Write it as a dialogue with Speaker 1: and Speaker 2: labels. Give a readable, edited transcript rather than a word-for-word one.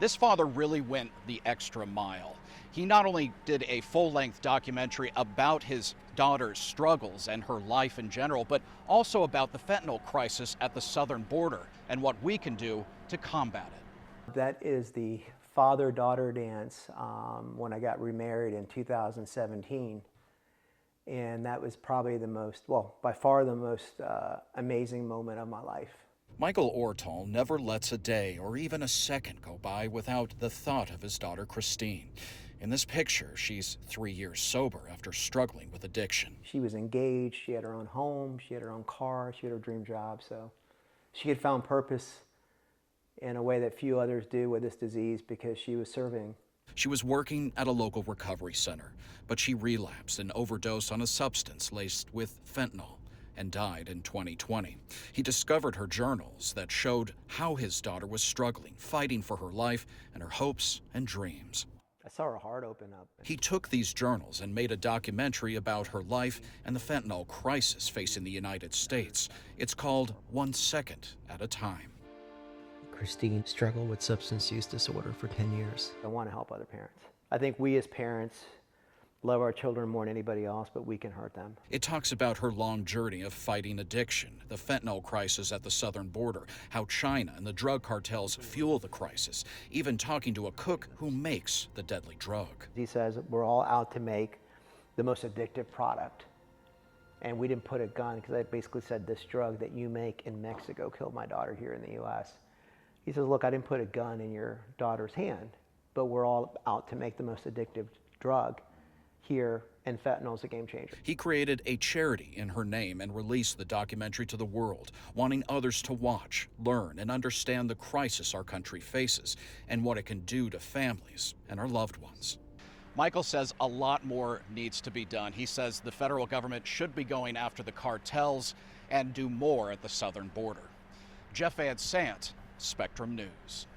Speaker 1: This father really went the extra mile. He not only did a full-length documentary about his daughter's struggles and her life in general, but also about the fentanyl crisis at the southern border and what we can do to combat it.
Speaker 2: That is the father-daughter dance when I got remarried in 2017. And that was probably the most, well, by far the most amazing moment of my life.
Speaker 1: Michael Ortal never lets a day or even a second go by without the thought of his daughter Christine. In this picture, she's 3 years sober after struggling with addiction.
Speaker 2: She was engaged, she had her own home, she had her own car, she had her dream job, so she had found purpose in a way that few others do with this disease because she was serving.
Speaker 1: She was working at a local recovery center, but she relapsed and overdosed on a substance laced with fentanyl and died in 2020. He discovered her journals that showed how his daughter was struggling, fighting for her life and her hopes and dreams.
Speaker 2: I saw her heart open up.
Speaker 1: He took these journals and made a documentary about her life and the fentanyl crisis facing the United States. It's called 1 Second at a Time.
Speaker 3: Christine struggled with substance use disorder for 10 years.
Speaker 2: I want to help other parents. I think we as parents love our children more than anybody else, but we can hurt them.
Speaker 1: It talks about her long journey of fighting addiction, the fentanyl crisis at the southern border, how China and the drug cartels fuel the crisis, even talking to a cook who makes the deadly drug.
Speaker 2: He says we're all out to make the most addictive product. And we didn't put a gun, because I basically said this drug that you make in Mexico killed my daughter here in the US. He says, look, I didn't put a gun in your daughter's hand, but we're all out to make the most addictive drug here, and fentanyl is a game changer.
Speaker 1: He created a charity in her name and released the documentary to the world, wanting others to watch, learn, and understand the crisis our country faces and what it can do to families and our loved ones. Michael says a lot more needs to be done. He says the federal government should be going after the cartels and do more at the southern border. Jeff Van Sant, Spectrum News.